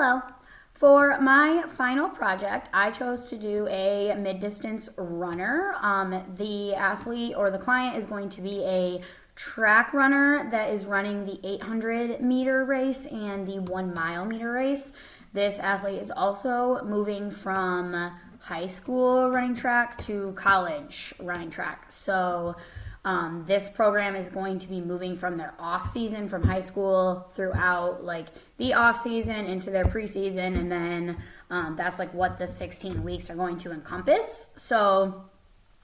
Hello. For my final project, I chose to do a mid-distance runner. The athlete or the client is going to be a track runner that is running the 800 meter race and the 1 mile meter race. This athlete is also moving from high school running track to college running track. So this program is going to be moving from their off season from high school throughout like the off season into their preseason, and then that's like what the 16 weeks are going to encompass. So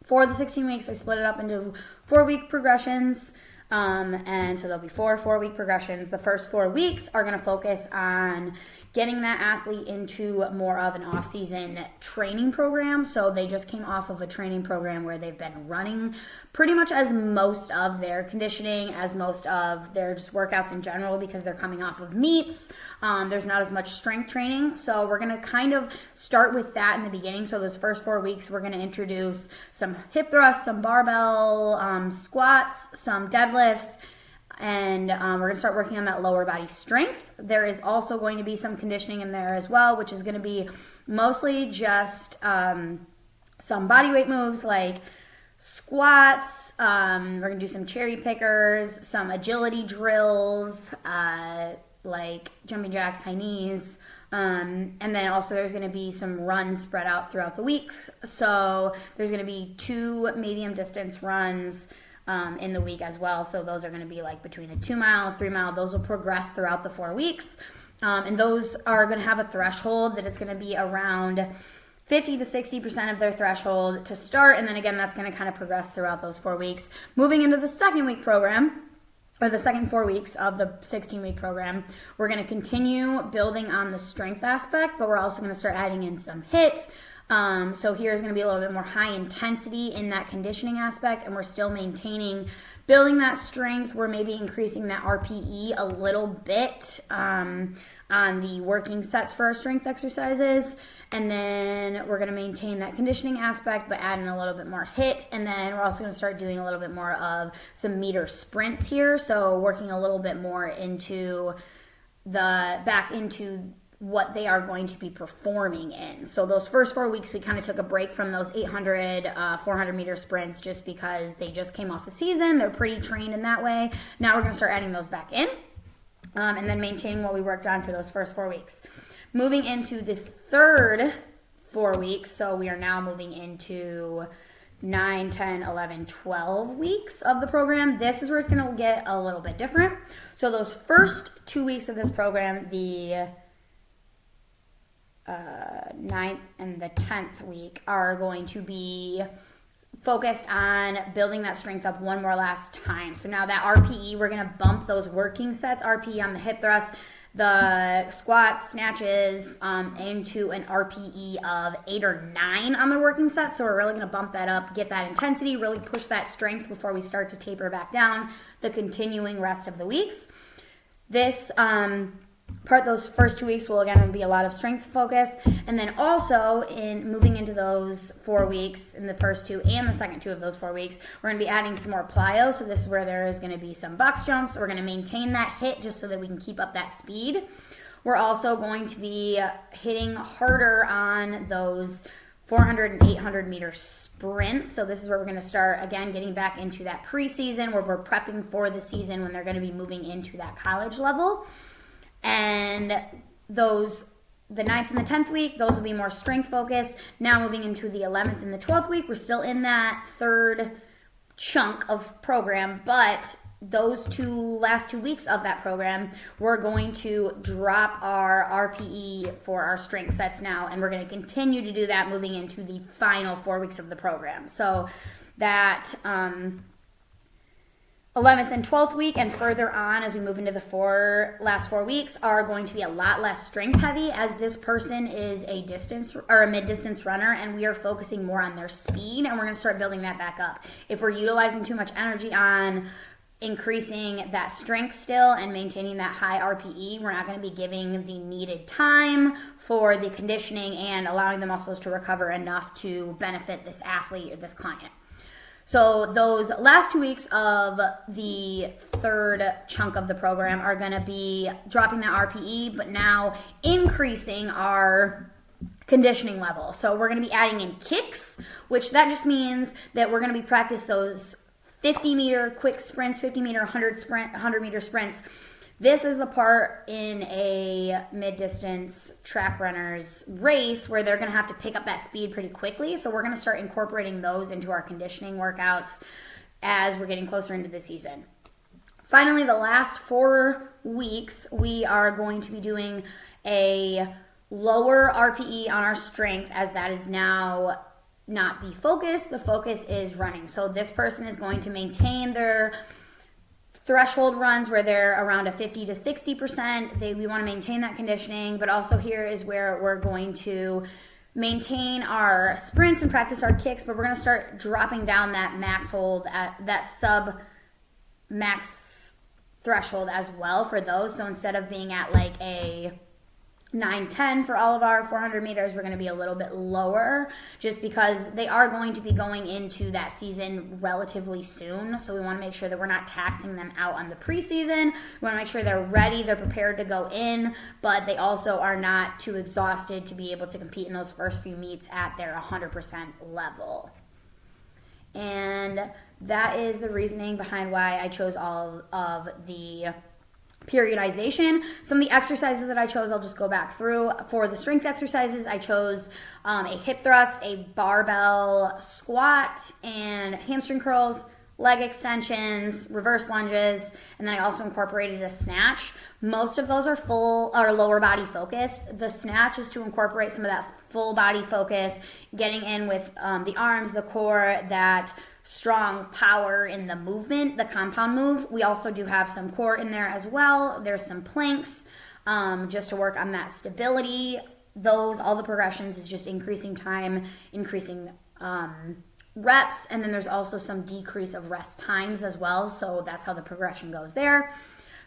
for the 16 weeks, I split it up into 4-week progressions. And so there'll be 4-week progressions. The first 4 weeks are going to focus on getting that athlete into more of an off-season training program. So they just came off of a training program where they've been running pretty much as most of their conditioning, as most of their just workouts in general, because they're coming off of meets. There's not as much strength training. So we're going to kind of start with that in the beginning. So those first 4 weeks, we're going to introduce some hip thrusts, some barbell squats, some deadlifts, and we're going to start working on that lower body strength. There is also going to be some conditioning in there as well, which is going to be mostly just some body weight moves like squats. We're going to do some cherry pickers, some agility drills like jumping jacks, high knees. And then also there's going to be some runs spread out throughout the weeks. So there's going to be 2 medium distance runs in the week as well. So those are going to be like between a 2 mile, 3 mile. Those will progress throughout the 4 weeks. And those are going to have a threshold that it's going to be around 50 to 60% of their threshold to start. And then again, that's going to kind of progress throughout those 4 weeks. Moving into the second week program, or the second 4 weeks of the 16-week program, we're going to continue building on the strength aspect, but we're also going to start adding in some HIIT. So here's going to be a little bit more high intensity in that conditioning aspect, and we're still maintaining, building that strength. We're maybe increasing that RPE a little bit on the working sets for our strength exercises, and then we're going to maintain that conditioning aspect, but add in a little bit more HIIT, and then we're also going to start doing a little bit more of some meter sprints here, so working a little bit more into back into what they are going to be performing in. So those first 4 weeks, we kind of took a break from those 800, 400 meter sprints just because they just came off a season. They're pretty trained in that way. Now we're going to start adding those back in and then maintaining what we worked on for those first 4 weeks. Moving into the third 4 weeks, so we are now moving into 9, 10, 11, 12 weeks of the program. This is where it's going to get a little bit different. So those first 2 weeks of this program, the 9th and the 10th week, are going to be focused on building that strength up one more last time. So now that RPE, we're going to bump those working sets, RPE on the hip thrust, the squats, snatches, into an RPE of 8 or 9 on the working set. So we're really going to bump that up, get that intensity, really push that strength before we start to taper back down the continuing rest of the weeks. This those first 2 weeks will again be a lot of strength focus, and then also in moving into those 4 weeks, in the first 2 and the second 2 of those 4 weeks, we're going to be adding some more plyo. So this is where there is going to be some box jumps. We're going to maintain that HIIT just so that we can keep up that speed. We're also going to be hitting harder on those 400 and 800 meter sprints. So this is where we're going to start again getting back into that preseason where we're prepping for the season when they're going to be moving into that college level. And those, the 9th and the 10th week, those will be more strength focused. Now moving into the 11th and the 12th week, we're still in that third chunk of program, but those last 2 weeks of that program, we're going to drop our RPE for our strength sets now, and we're going to continue to do that moving into the final 4 weeks of the program. So that 11th and 12th week and further on as we move into the last 4 weeks are going to be a lot less strength heavy, as this person is a distance or a mid-distance runner, and we are focusing more on their speed, and we're going to start building that back up. If we're utilizing too much energy on increasing that strength still and maintaining that high RPE, we're not going to be giving the needed time for the conditioning and allowing the muscles to recover enough to benefit this athlete or this client. So those last 2 weeks of the third chunk of the program are going to be dropping that RPE, but now increasing our conditioning level. So we're going to be adding in kicks, which that just means that we're going to be practice those 50-meter quick sprints, 50-meter, 100-meter sprints. This is the part in a mid-distance track runner's race where they're going to have to pick up that speed pretty quickly. So we're going to start incorporating those into our conditioning workouts as we're getting closer into the season. Finally, the last 4 weeks, we are going to be doing a lower RPE on our strength, as that is now not the focus. The focus is running. So this person is going to maintain their threshold runs where they're around a 50 to 60%. We want to maintain that conditioning, but also here is where we're going to maintain our sprints and practice our kicks, but we're going to start dropping down that max hold at that sub max threshold as well for those. So instead of being at like a 9-10 for all of our 400 meters, we're going to be a little bit lower just because they are going to be going into that season relatively soon. So we want to make sure that we're not taxing them out on the preseason. We want to make sure they're ready, they're prepared to go in, but they also are not too exhausted to be able to compete in those first few meets at their 100% level. And that is the reasoning behind why I chose all of the periodization. Some of the exercises that I chose, I'll just go back through. For the strength exercises, I chose a hip thrust, a barbell squat, and hamstring curls, leg extensions, reverse lunges, and then I also incorporated a snatch. Most of those are lower body focused. The snatch is to incorporate some of that full body focus, getting in with the arms, the core, that strong power in the movement, the compound move. We also do have some core in there as well. There's some planks just to work on that stability. All the progressions is just increasing time, increasing reps, and then there's also some decrease of rest times as well. So that's how the progression goes there.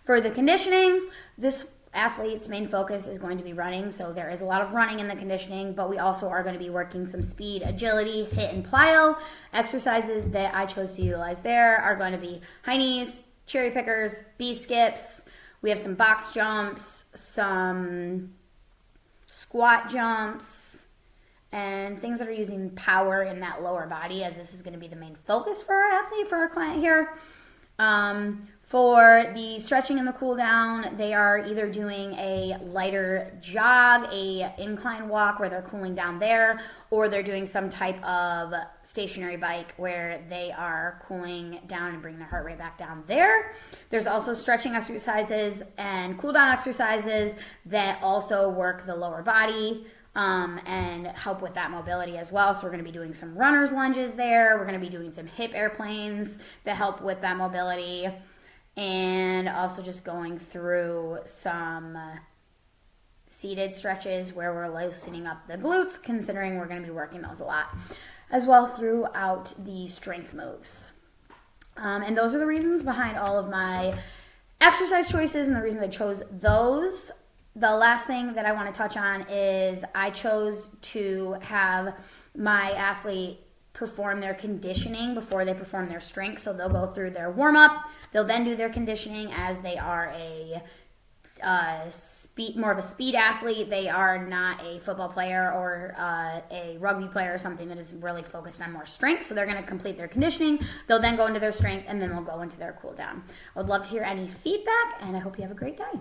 For the conditioning, this athlete's main focus is going to be running, so there is a lot of running in the conditioning, but we also are going to be working some speed, agility, hit, and plyo. Exercises that I chose to utilize there are going to be high knees, cherry pickers, B-skips. We have some box jumps, some squat jumps, and things that are using power in that lower body, as this is going to be the main focus for our athlete, for our client here. For the stretching and the cool down, they are either doing a lighter jog, a incline walk where they're cooling down there, or they're doing some type of stationary bike where they are cooling down and bringing their heart rate back down there. There's also stretching exercises and cool down exercises that also work the lower body and help with that mobility as well. So we're going to be doing some runner's lunges there. We're going to be doing some hip airplanes that help with that mobility. And also just going through some seated stretches where we're loosening up the glutes, considering we're going to be working those a lot, as well throughout the strength moves. And those are the reasons behind all of my exercise choices and the reasons I chose those. The last thing that I want to touch on is I chose to have my athlete perform their conditioning before they perform their strength. So they'll go through their warm-up. They'll then do their conditioning as they are more of a speed athlete. They are not a football player or a rugby player or something that is really focused on more strength. So they're going to complete their conditioning. They'll then go into their strength, and then they'll go into their cool down. I would love to hear any feedback, and I hope you have a great day.